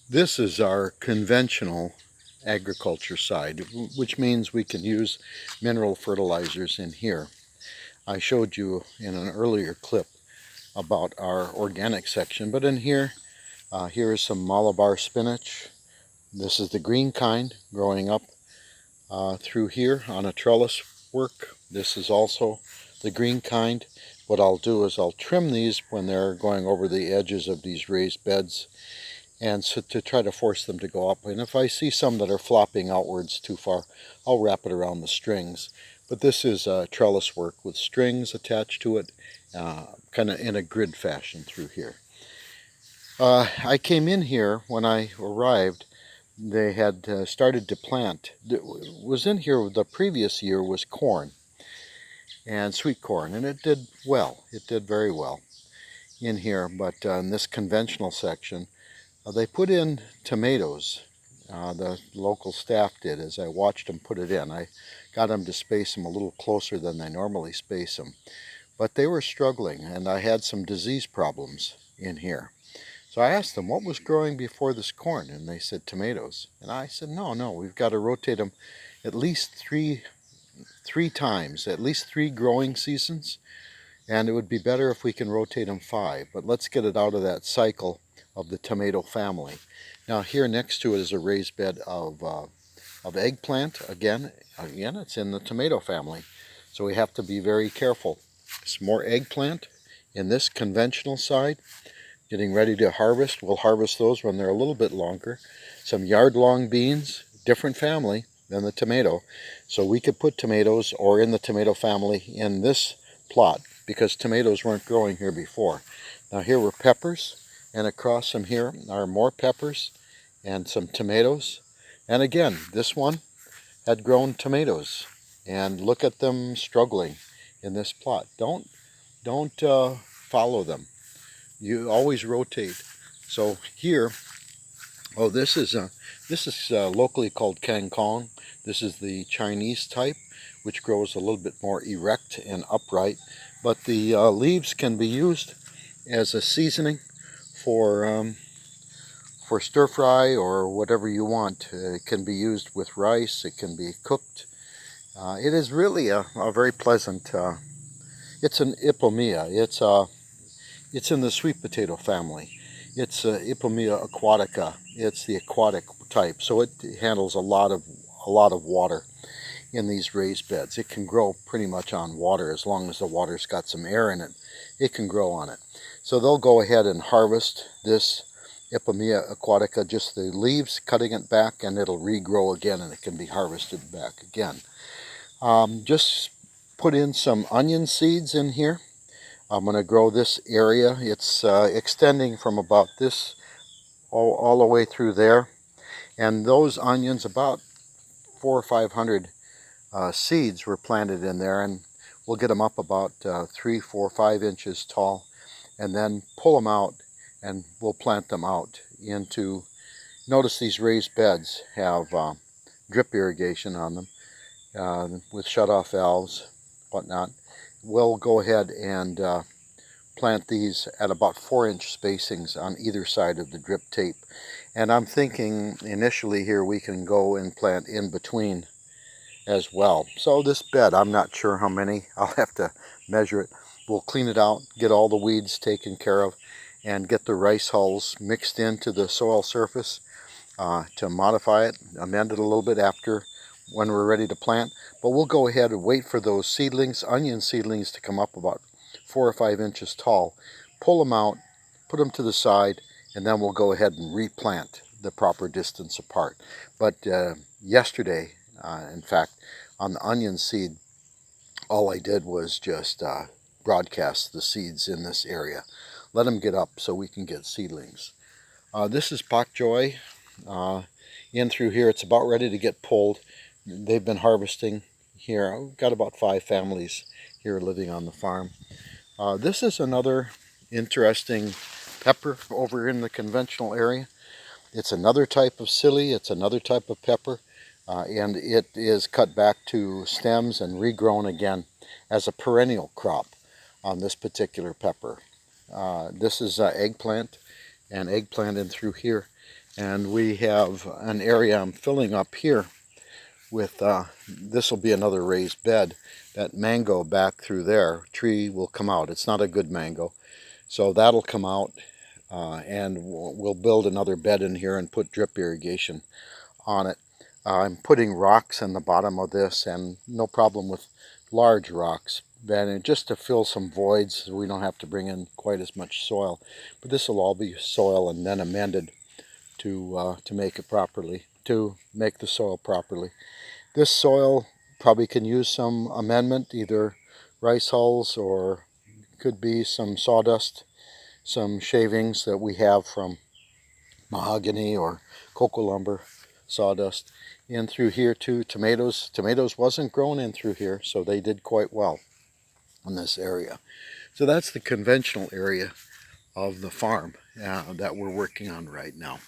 This is our conventional agriculture side, which means we can use mineral fertilizers in here. I showed you in an earlier clip about our organic section, but in here, here is some Malabar spinach. This is the green kind growing up through here on a trellis work. This is also the green kind. What I'll do is I'll trim these when they're going over the edges of these raised beds, and so to try to force them to go up. And if I see some that are flopping outwards too far, I'll wrap it around the strings. But this is trellis work with strings attached to it, kind of in a grid fashion through here. I came in here when I arrived. They had started to plant. Was in here the previous year was corn and sweet corn, and it did well. It did very well in here. But in this conventional section, they put in tomatoes. The local staff did. As I watched them put it in, I got them to space them a little closer than they normally space them. But they were struggling, and I had some disease problems in here. So I asked them what was growing before this corn, and they said tomatoes. And I said, no, we've got to rotate them at least three times, at least 3 growing seasons, and it would be better if we can rotate them 5. But let's get it out of that cycle of the tomato family. Now here next to it is a raised bed of eggplant. Again, it's in the tomato family, so we have to be very careful. Some more eggplant in this conventional side. Getting ready to harvest. We'll harvest those when they're a little bit longer. Some yard-long beans, different family than the tomato. So we could put tomatoes or in the tomato family in this plot because tomatoes weren't growing here before. Now here were peppers, and across from here are more peppers and some tomatoes. And again, this one had grown tomatoes, and look at them struggling in this plot. Don't follow them. You always rotate. So here, this is locally called kangkong. This is the Chinese type, which grows a little bit more erect and upright. But the leaves can be used as a seasoning for stir fry or whatever you want. It can be used with rice. It can be cooked. It is really a very pleasant. It's an ipomea. It's in the sweet potato family. It's Ipomea aquatica. It's the aquatic type, so it handles a lot of water in these raised beds. It can grow pretty much on water as long as the water's got some air in it. It can grow on it. So they'll go ahead and harvest this Ipomea aquatica, just the leaves, cutting it back, and it'll regrow again, and it can be harvested back again. Just put in some onion seeds in here. I'm going to grow this area. It's extending from about this all the way through there. And those onions, about 400 or 500 seeds were planted in there, and we'll get them up about 3, 4, 5 inches tall, and then pull them out, and we'll plant them out into, notice these raised beds have drip irrigation on them with shut-off valves, whatnot. We'll go ahead and plant these at about 4-inch spacings on either side of the drip tape. And I'm thinking initially here we can go and plant in between as well. So this bed, I'm not sure how many. I'll have to measure it. We'll clean it out, get all the weeds taken care of, and get the rice hulls mixed into the soil surface to modify it, amend it a little bit after when we're ready to plant. But we'll go ahead and wait for those seedlings, onion seedlings, to come up about 4 or 5 inches tall. Pull them out, put them to the side, and then we'll go ahead and replant the proper distance apart. But yesterday, in fact, on the onion seed, all I did was just broadcast the seeds in this area. Let them get up so we can get seedlings. This is pak choy. In through here, it's about ready to get pulled. They've been harvesting here. We've got about 5 families here living on the farm. This is another interesting pepper over in the conventional area. It's another type of silly. It's another type of pepper, and it is cut back to stems and regrown again as a perennial crop on this particular pepper. This is eggplant, and eggplant in through here. And we have an area I'm filling up here with, this will be another raised bed. That mango back through there, tree will come out. It's not a good mango. So that'll come out, and we'll build another bed in here and put drip irrigation on it. I'm putting rocks in the bottom of this, and no problem with large rocks, and just to fill some voids so we don't have to bring in quite as much soil. But this will all be soil and then amended to make it properly, to make the soil properly. This soil probably can use some amendment, either rice hulls or could be some sawdust, some shavings that we have from mahogany or cocoa lumber, sawdust. In through here too, tomatoes. Tomatoes wasn't grown in through here, so they did quite well in this area. So that's the conventional area of the farm that we're working on right now.